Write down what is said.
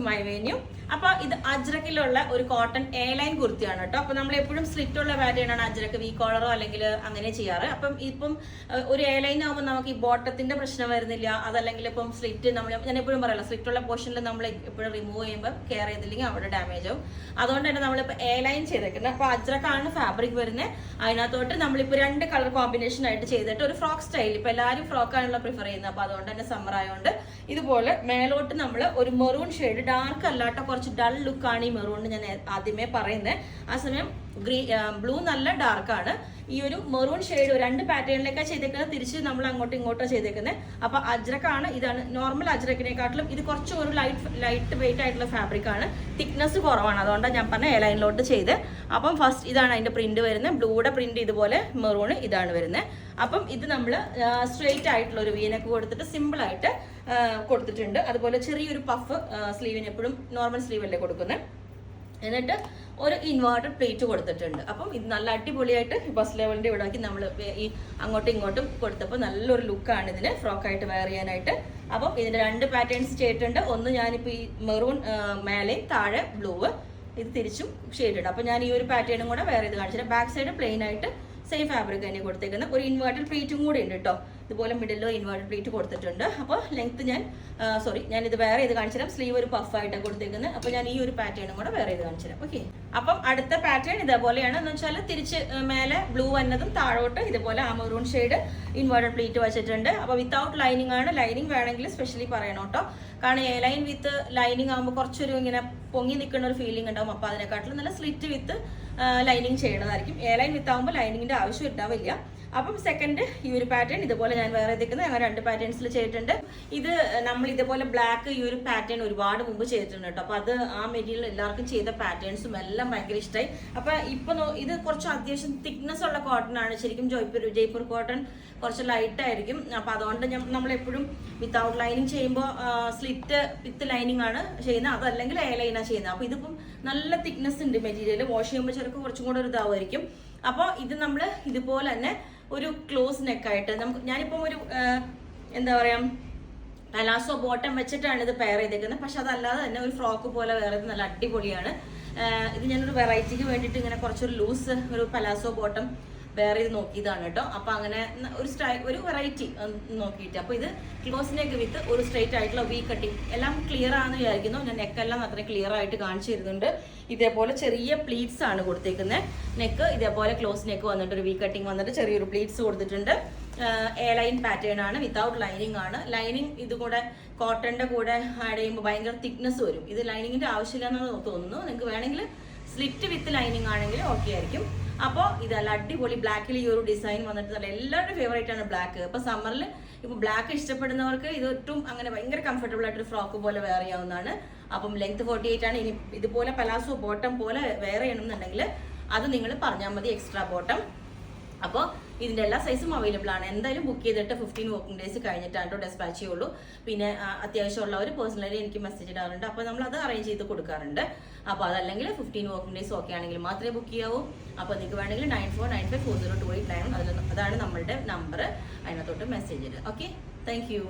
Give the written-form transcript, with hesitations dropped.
To my venue. അപ്പൊ ഇത് അജ്രക്കിലുള്ള ഒരു കോട്ടൺ എ ലൈൻ കുർത്തിയാണ് കേട്ടോ. അപ്പൊ നമ്മൾ എപ്പോഴും സ്ലിറ്റ് ഉള്ള പാറ്റേൺ ആണ് അജ്രക്ക്, വി കോളറോ അല്ലെങ്കിൽ അങ്ങനെ ചെയ്യാറ്. അപ്പം ഇപ്പം ഒരു എ ലൈൻ ആകുമ്പോൾ നമുക്ക് ഈ ബോട്ടത്തിന്റെ പ്രശ്നം വരുന്നില്ല. അതല്ലെങ്കിൽ ഇപ്പം സ്ലിറ്റ് ഞാൻ എപ്പോഴും പറയല്ലോ, സ്ലിറ്റ് ഉള്ള പോർഷനിൽ നമ്മൾ എപ്പോഴും റിമൂവ് ചെയ്യുമ്പോൾ കെയർ ചെയ്തില്ലെങ്കിൽ അവിടെ ഡാമേജ് ആവും. അതുകൊണ്ട് തന്നെ നമ്മളിപ്പോൾ എ ലൈൻ ചെയ്തേക്കുന്നത്. അപ്പൊ അജ്രക്കാണ് ഫാബ്രിക് വരുന്നത്. അതിനകത്തോട്ട് നമ്മളിപ്പോൾ 2 കളർ കോമ്പിനേഷൻ ആയിട്ട് ചെയ്തിട്ട് ഒരു ഫ്രോക്ക് സ്റ്റൈൽ. ഇപ്പൊ എല്ലാവരും ഫ്രോക്കാണല്ലോ പ്രിഫർ ചെയ്യുന്നത്. അപ്പൊ അതുകൊണ്ട് തന്നെ സമ്മർ ആയതുകൊണ്ട് ഇതുപോലെ മേലോട്ട് നമ്മൾ ഒരു മെറൂൺ ഷെയ്ഡ്, ഡാർക്ക് അല്ലാത്ത കുറച്ച് ഡൾ ലുക്കാണ് ഈ മെറൂൺ ഞാൻ ആദ്യമേ പറയുന്നത്. ആ സമയം ബ്ലൂ നല്ല ഡാർക്കാണ്. ഈ ഒരു മെറൂൺ ഷെയ്ഡ് 2 പാറ്റേണിലേക്കാണ് ചെയ്തേക്കുന്നത്. തിരിച്ച് നമ്മൾ അങ്ങോട്ടും ഇങ്ങോട്ടോ ചെയ്തേക്കുന്നത്. അപ്പൊ അജ്രക്കാണ്. ഇതാണ് നോർമൽ അജ്രക്കിനെക്കാട്ടിലും ഇത് കുറച്ച് ഒരു ലൈറ്റ് വെയിറ്റ് ആയിട്ടുള്ള ഫാബ്രിക് ആണ്. തിക്നെസ് കുറവാണ്. അതുകൊണ്ടാണ് ഞാൻ പറഞ്ഞ എ ലൈനിലോട്ട് ചെയ്ത്. അപ്പം ഫസ്റ്റ് ഇതാണ് അതിന്റെ പ്രിന്റ് വരുന്നത്. ബ്ലൂയുടെ പ്രിന്റ് ഇതുപോലെ, മെറൂൺ ഇതാണ് വരുന്നത്. അപ്പം ഇത് നമ്മൾ സ്ട്രെയിറ്റ് ആയിട്ടുള്ള ഒരു വീനൊക്കെ കൊടുത്തിട്ട് സിമ്പിൾ ആയിട്ട് കൊടുത്തിട്ടുണ്ട്. അതുപോലെ ചെറിയൊരു പഫ് സ്ലീവിന് എപ്പോഴും നോർമൽ സ്ലീവ് അല്ലേ കൊടുക്കുന്നത്. എന്നിട്ട് ഒരു ഇൻവേർട്ടഡ് പ്ലേറ്റ് കൊടുത്തിട്ടുണ്ട്. അപ്പം ഇത് നല്ല അടിപൊളിയായിട്ട് ബസ് ലെവലിന്റെ ഇവിടെ ആക്കി നമ്മൾ ഈ അങ്ങോട്ടും ഇങ്ങോട്ടും കൊടുത്തപ്പോൾ നല്ലൊരു ലുക്കാണ് ഇതിന് ഫ്രോക്കായിട്ട് വെയർ ചെയ്യാനായിട്ട്. അപ്പം ഇതിന്റെ 2 പാറ്റേൺസ് ചെയ്തിട്ടുണ്ട്. ഒന്ന് ഞാനിപ്പോൾ ഈ മെറൂൺ മേലെ, താഴെ ബ്ലൂ, ഇത് തിരിച്ചും ഷെയ്ഡ് ഇടും. അപ്പം ഞാൻ ഈ ഒരു പാറ്റേണും കൂടെ വേറെ ഇത് കാണിച്ചിട്ട് ബാക്ക് സൈഡ് പ്ലെയിൻ ആയിട്ട് സെയിം ഫാബ്രിക് തന്നെ കൊടുത്തേക്കുന്ന ഒരു ഇൻവേർട്ടഡ് പ്ലേറ്റും കൂടെ ഉണ്ട് കേട്ടോ. ഇതുപോലെ മിഡിലോ ഇൻവേർട്ടഡ് പ്ലേറ്റ് കൊടുത്തിട്ടുണ്ട്. അപ്പോൾ ലെങ്ത് ഞാൻ ഇത് വേറെ ഇത് കാണിച്ചുതരാം. സ്ലീവ് ഒരു പഫായിട്ടാണ് കൊടുത്തേക്കുന്നത്. അപ്പോൾ ഞാൻ ഈ ഒരു പാറ്റേണും കൂടെ വേറെ ഇത് കാണിച്ചുതരാം. ഓക്കെ, അപ്പം അടുത്ത പാറ്റേൺ ഇതേപോലെയാണ്. എന്ന് വെച്ചാൽ തിരിച്ച് മേലെ ബ്ലൂ വന്നതും താഴോട്ട് ഇതുപോലെ ആ മെറൂൺ ഷെയ്ഡ് ഇൻവേർട്ടഡ് പ്ലേറ്റ് വെച്ചിട്ടുണ്ട്. അപ്പോൾ വിത്തൗട്ട് ലൈനിങ് ആണ്. ലൈനിങ് വേണമെങ്കിൽ സ്പെഷ്യലി പറയണം കേട്ടോ. കാരണം എ ലൈൻ വിത്ത് ലൈനിങ് ആകുമ്പോൾ കുറച്ചൊരു ഇങ്ങനെ പൊങ്ങി നിൽക്കുന്ന ഒരു ഫീലിംഗ് ഉണ്ടാവും. അപ്പോൾ അതിനെക്കാട്ടിലും നല്ല സ്ലിറ്റ് വിത്ത് ലൈനിങ് ചെയ്യണതായിരിക്കും. എ ലൈൻ വിത്ത് ആകുമ്പോൾ ലൈനിങ്ങിന്റെ ആവശ്യം ഉണ്ടാവില്ല. അപ്പം സെക്കൻഡ് ഈ ഒരു പാറ്റേൺ ഇതുപോലെ ഞാൻ വേറെ എത്തിക്കുന്നത് അങ്ങനെ 2 പാറ്റേൺസിൽ ചെയ്തിട്ടുണ്ട്. ഇത് നമ്മൾ ഇതുപോലെ ബ്ലാക്ക് ഈ ഒരു പാറ്റേൺ ഒരുപാട് മുമ്പ് ചെയ്തിട്ടുണ്ട് കേട്ടോ. അപ്പൊ അത് ആ മെറ്റീരിയൽ എല്ലാവർക്കും ചെയ്ത പാറ്റേൺസും എല്ലാം ഭയങ്കര ഇഷ്ടമായി. അപ്പൊ ഇപ്പൊ ഇത് കുറച്ച് അത്യാവശ്യം തിക്നെസ് ഉള്ള കോട്ടൺ ആണ്. ശരിക്കും ജയ്പൂർ കോട്ടൺ കുറച്ച് ലൈറ്റ് ആയിരിക്കും. അപ്പൊ അതുകൊണ്ട് നമ്മളെപ്പോഴും വിത്തൗട്ട് ലൈനിങ് ചെയ്യുമ്പോൾ സ്ലിറ്റ് വിത്ത് ലൈനിങ് ആണ് ചെയ്യുന്നത്. അതല്ലെങ്കിൽ എ ലൈനാണ് ചെയ്യുന്നത്. അപ്പൊ ഇതിപ്പം നല്ല തിക്നെസ് ഉണ്ട് മെറ്റീരിയൽ. വാഷ് ചെയ്യുമ്പോൾ ചിലപ്പോൾ കുറച്ചും കൂടെ ഒരു ഇതാവുമായിരിക്കും. അപ്പോൾ ഇത് നമ്മൾ ഇതുപോലെ തന്നെ ഒരു ക്ലോസ് നെക്കായിട്ട് ഞാനിപ്പം ഒരു എന്താ പറയാ പലാസോ ബോട്ടം വെച്ചിട്ടാണ് ഇത് പെയർ ചെയ്തേക്കുന്നത്. പക്ഷെ അതല്ലാതെ തന്നെ ഒരു ഫ്രോക്ക് പോലെ വേറെ നല്ല അടിപൊളിയാണ്. ഇത് ഞാനൊരു വെറൈറ്റിക്ക് വേണ്ടിയിട്ട് ഇങ്ങനെ കുറച്ചൊരു ലൂസ് ഒരു പലാസോ ബോട്ടം വേറെ ഇത് നോക്കിയതാണ് കേട്ടോ. അപ്പൊ അങ്ങനെ ഒരു വെറൈറ്റി നോക്കിയിട്ട് അപ്പൊ ഇത് ക്ലോസ് നെക്ക് വിത്ത് ഒരു സ്ട്രെയിറ്റ് ആയിട്ടുള്ള വി കട്ടിങ് എല്ലാം ക്ലിയർ ആണെന്ന് വിചാരിക്കുന്നു. ഞാൻ നെക്കെല്ലാം അത്രയും ക്ലിയർ ആയിട്ട് കാണിച്ചു തരുന്നുണ്ട്. ഇതേപോലെ ചെറിയ പ്ലീറ്റ്സ് ആണ് കൊടുത്തേക്കുന്നത്. നെക്ക് ഇതേപോലെ ക്ലോസ് നെക്ക് വന്നിട്ട് ഒരു വി കട്ടിങ് വന്നിട്ട് ചെറിയൊരു പ്ലീറ്റ്സ് കൊടുത്തിട്ടുണ്ട്. എ ലൈൻ പാറ്റേൺ ആണ്, വിത്തൗട്ട് ലൈനിങ് ആണ്. ലൈനിങ് ഇത് കൂടെ കോട്ടന്റെ കൂടെ ആഡ് ചെയ്യുമ്പോൾ ഭയങ്കര തിക്നെസ് വരും. ഇത് ലൈനിങ്ങിന്റെ ആവശ്യമില്ലെന്ന് തോന്നുന്നു. നിങ്ങൾക്ക് വേണമെങ്കിൽ സ്ലിറ്റ് വിത്ത് ലൈനിങ് ആണെങ്കിൽ ഓക്കെ ആയിരിക്കും. അപ്പോൾ ഇതല്ല അടിപൊളി ബ്ലാക്കിൽ ഈ ഒരു ഡിസൈൻ വന്നിട്ട് നല്ല എല്ലാവരുടെ ഫേവറേറ്റ് ആണ് ബ്ലാക്ക്. ഇപ്പൊ സമ്മറിൽ ഇപ്പൊ ബ്ലാക്ക് ഇഷ്ടപ്പെടുന്നവർക്ക് ഇത് ഒട്ടും അങ്ങനെ ഭയങ്കര കംഫർട്ടബിൾ ആയിട്ടൊരു ഫ്രോക്ക് പോലെ വെയർ ചെയ്യാവുന്നതാണ്. അപ്പം ലെങ്ത് 48 ആണ്. ഇനി ഇതുപോലെ പലാസോ ബോട്ടം പോലെ വെയർ ചെയ്യണമെന്നുണ്ടെങ്കിൽ അത് നിങ്ങൾ പറഞ്ഞാൽ മതി, എക്സ്ട്രാ ബോട്ടം. അപ്പോൾ ഇതിന്റെ എല്ലാ സൈസും അവൈലബിൾ ആണ്. എന്തായാലും ബുക്ക് ചെയ്തിട്ട് 15 വർക്കിംഗ് ഡേയ്സ് കഴിഞ്ഞിട്ടാണ് ഡെസ്പാച്ച് ചെയ്യുള്ളൂ. പിന്നെ അത്യാവശ്യമുള്ളവർ പേഴ്സണലി എനിക്ക് മെസ്സേജ് ഇടാറുണ്ട്. അപ്പോൾ നമ്മൾ അത് അറേഞ്ച് ചെയ്ത് കൊടുക്കാറുണ്ട്. അപ്പോൾ അതല്ലെങ്കിൽ 15 വർക്കിംഗ് ഡേയ്സ് ഓക്കെ ആണെങ്കിൽ മാത്രമേ ബുക്ക് ചെയ്യാവൂ. അപ്പോൾ നിങ്ങൾക്ക് വേണമെങ്കിൽ 94954028 അതാണ് നമ്മളുടെ നമ്പർ. അതിനകത്തോട്ട് മെസ്സേജ് ഇടുക. Okay, thank you.